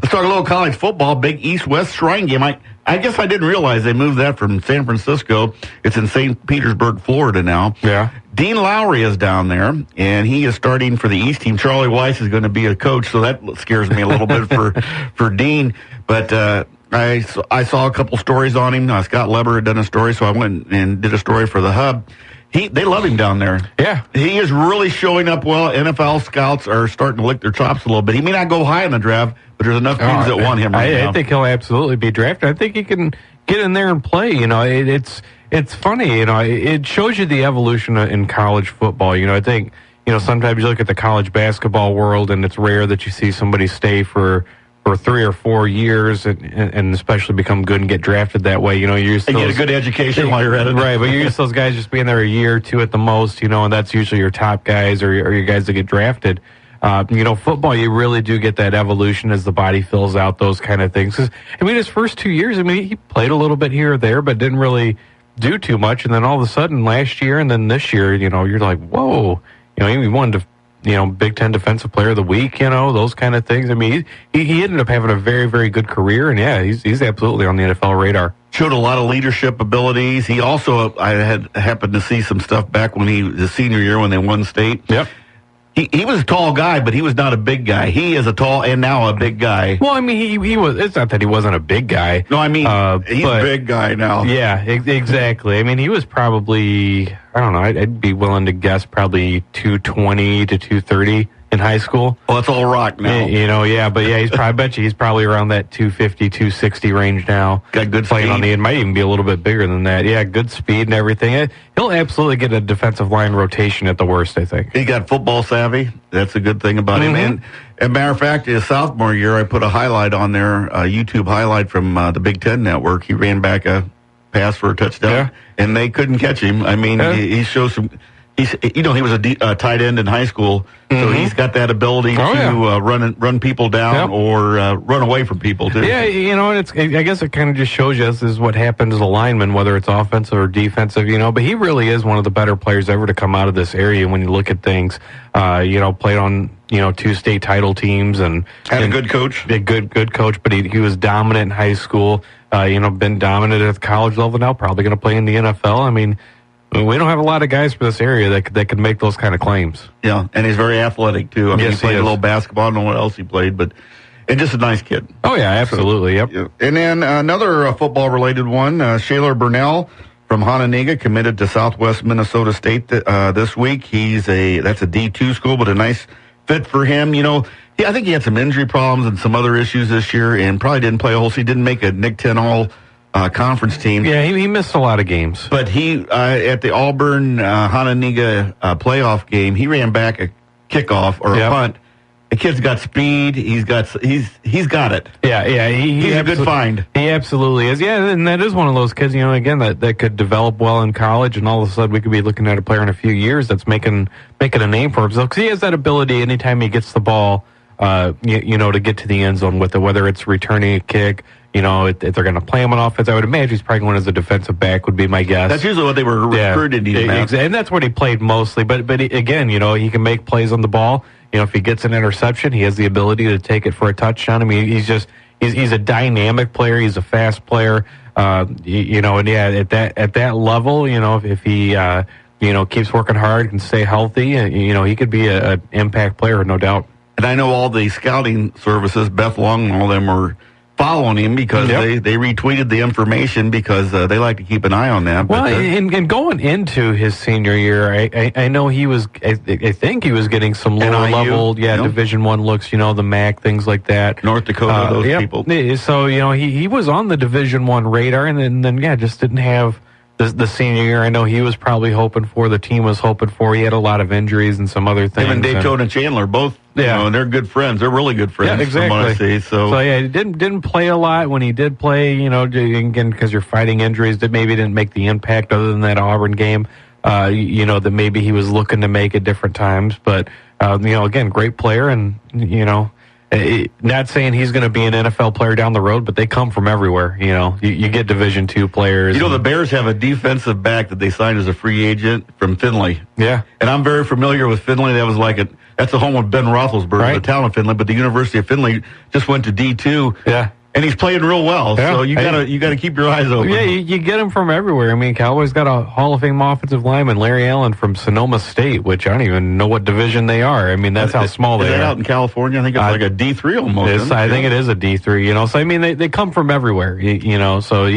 Let's talk a little college football. Big East-West Shrine game. I guess I didn't realize they moved that from San Francisco. It's in St. Petersburg, Florida now. Yeah. Dean Lowry is down there, and he is starting for the East team. Charlie Weiss is going to be a coach, so that scares me a little bit for Dean. But I saw a couple stories on him. Scott Leber had done a story, so I went and did a story for the Hub. They love him down there. Yeah. He is really showing up well. NFL scouts are starting to lick their chops a little bit. He may not go high in the draft, but there's enough teams that want him right now. I think he'll absolutely be drafted. I think he can get in there and play. It's funny. It shows you the evolution in college football. I think, sometimes you look at the college basketball world, and it's rare that you see somebody stay for 3 or 4 years and especially become good and get drafted that way. You're used to get a good education while you're at it. Right, but you're used to those guys just being there a year or two at the most, and that's usually your top guys or your guys that get drafted. Football, you really do get that evolution as the body fills out, those kind of things. His first 2 years, he played a little bit here or there, but didn't really do too much. And then all of a sudden last year and then this year, you're like, whoa, he won to Big Ten Defensive Player of the Week, those kind of things. He ended up having a very, very good career, and yeah, he's absolutely on the NFL radar. Showed a lot of leadership abilities. He also, I had happened to see some stuff back when his senior year when they won state. Yep. He was a tall guy, but he was not a big guy. He is a tall and now a big guy. Well, he was. It's not that he wasn't a big guy. No, he's a big guy now. Yeah, exactly. He was probably, I don't know, I'd be willing to guess probably 220 to 230 in high school. Well, that's all rock now. I bet you he's probably around that 250, 260 range now. Got good playing speed. on the end. Might even be a little bit bigger than that. Yeah, good speed and everything. He'll absolutely get a defensive line rotation at the worst, I think. He got football savvy. That's a good thing about him. And as a matter of fact, his sophomore year, I put a highlight on there, a YouTube highlight from the Big Ten Network. He ran back a pass for a touchdown, and they couldn't catch him. He shows some... he was a tight end in high school, so he's got that ability to run people down or run away from people too. Yeah, I guess it kind of just shows you this is what happens as a lineman, whether it's offensive or defensive. But he really is one of the better players ever to come out of this area. When you look at things, played on 2 state title teams and had a good coach. A good coach, but he was dominant in high school. Been dominant at the college level now. Probably going to play in the NFL. We don't have a lot of guys for this area that can make those kind of claims. Yeah, and he's very athletic, too. He played a little basketball. I don't know what else he played, and just a nice kid. Oh, yeah, absolutely, yep. Yeah. And then another football-related one, Shaler Burnell from Hononegah committed to Southwest Minnesota State this week. That's a D2 school, but a nice fit for him. I think he had some injury problems and some other issues this year and probably didn't play a whole season. He didn't make a Nick 10 All conference team. Yeah, he missed a lot of games. But he, at the Auburn Hononegah playoff game, he ran back a kickoff or a punt. The kid's got speed. He's got it. Yeah. He's a good find. He absolutely is. Yeah, and that is one of those kids, again, that could develop well in college, and all of a sudden we could be looking at a player in a few years that's making a name for himself. Because he has that ability anytime he gets the ball, to get to the end zone with it, whether it's returning a kick. If they're going to play him on offense, I would imagine he's probably going as a defensive back would be my guess. That's usually what they were recruited him at. And that's what he played mostly. But again, he can make plays on the ball. If he gets an interception, he has the ability to take it for a touchdown. He's a dynamic player. He's a fast player. And at that level, if he keeps working hard and stay healthy, he could be an impact player, no doubt. And I know all the scouting services, Beth Long and all them were following him because they retweeted the information because they like to keep an eye on that. Well, and going into his senior year, I know he was, I think he was getting some lower level, Division I looks, the MAC, things like that. North Dakota, those people. So, he was on the Division I radar and then just didn't have the senior year. I know he was probably hoping for, the team was hoping for. He had a lot of injuries and some other things. Him and Daytona Chandler both, and they're good friends. They're really good friends. Yeah, exactly. From what I see. So he didn't play a lot. When he did play, again, because you're fighting injuries, that maybe didn't make the impact other than that Auburn game, that maybe he was looking to make at different times. But, again, great player and, not saying he's going to be an NFL player down the road, but they come from everywhere. You get Division II players. The Bears have a defensive back that they signed as a free agent from Findlay. Yeah. And I'm very familiar with Findlay. That That's the home of Ben Roethlisberger, Right. the town of Findlay. But the University of Findlay just went to D2. Yeah. And he's playing real well, Yeah. so you gotta keep your eyes open. Yeah, you get him from everywhere. I mean, Cowboys got a Hall of Fame offensive lineman, Larry Allen from Sonoma State, which I don't even know what division they are. I mean, that's how small they Is that are. out in California? I think it's like a D3 almost. I think it is a D3. You know, so I mean, they come from everywhere. You know, so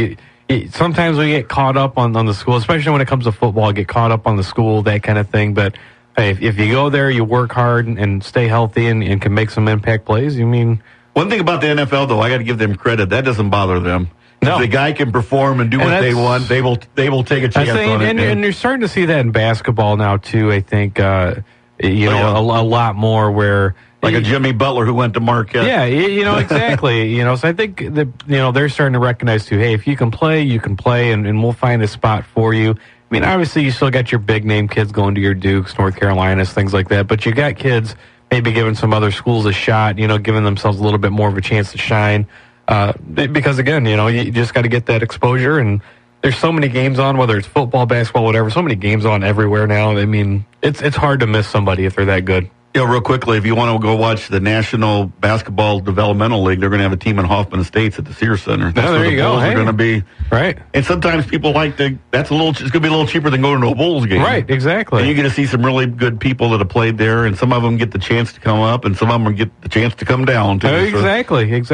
sometimes we get caught up on the school, especially when it comes to football. Get caught up on the school, that kind of thing. But hey, if you go there, you work hard and stay healthy and can make some impact plays. You mean. One thing about the NFL, though, I got to give them credit. That doesn't bother them. No. If the guy can perform and do what they want, they will take a chance on it. And you're starting to see that in basketball now too. I think a lot more where like a Jimmy Butler who went to Marquette. Yeah, exactly. So I think that they're starting to recognize too. Hey, if you can play, you can play, and we'll find a spot for you. I mean, obviously, you still got your big name kids going to your Dukes, North Carolinas, things like that. But you got kids maybe giving some other schools a shot, giving themselves a little bit more of a chance to shine. Because again, you just got to get that exposure, and there's so many games on, whether it's football, basketball, whatever, so many games on everywhere now. I mean, it's hard to miss somebody if they're that good. Real quickly, if you want to go watch the National Basketball Developmental League, they're going to have a team in Hoffman Estates at the Sears Center. That's where the Bulls are going to be. Right. And sometimes people it's going to be a little cheaper than going to a Bulls game. Right, exactly. And you get to see some really good people that have played there, and some of them get the chance to come up, and some of them get the chance to come down, too. Exactly. It's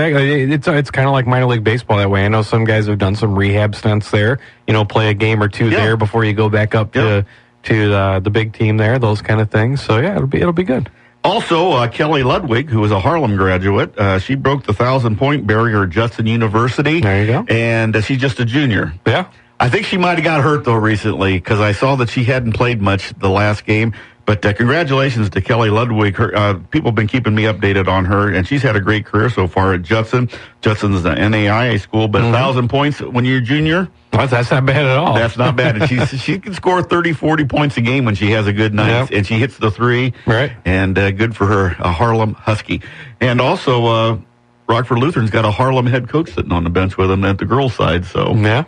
kind of like minor league baseball that way. I know some guys have done some rehab stints there, play a game or two there before you go back up to the big team there, those kind of things. So, yeah, it'll be good. Also, Kelly Ludwig, who is a Harlem graduate, she broke the 1,000-point barrier at Judson University. There you go. And she's just a junior. Yeah. I think she might have got hurt, though, recently, because I saw that she hadn't played much the last game. But congratulations to Kelly Ludwig. People have been keeping me updated on her, and she's had a great career so far at Judson. Judson's an NAIA school, but 1,000 points when you're a junior? That's not bad at all. That's not bad. And she can score 30, 40 points a game when she has a good night, and she hits the three. Right. And good for her, a Harlem Husky. And also, Rockford Lutheran's got a Harlem head coach sitting on the bench with them at the girls' side. So yeah.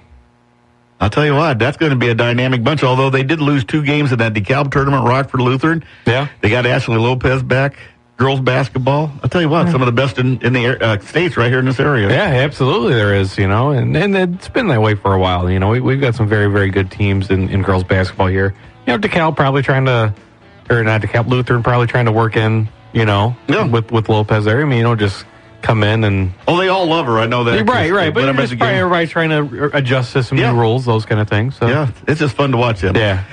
I'll tell you what, that's going to be a dynamic bunch, although they did lose 2 games in that DeKalb tournament, Rockford Lutheran. Yeah. They got Ashley Lopez back, girls basketball. I'll tell you what, some of the best in the states right here in this area. Yeah, absolutely there is, and it's been that way for a while. We've got some very, very good teams in girls basketball here. DeKalb probably Lutheran probably trying to work in, with Lopez there. I mean, just come in and... Oh, they all love her. I know that. Right. But it's probably everybody trying to adjust to some new rules, those kind of things. So. Yeah, it's just fun to watch them. Yeah.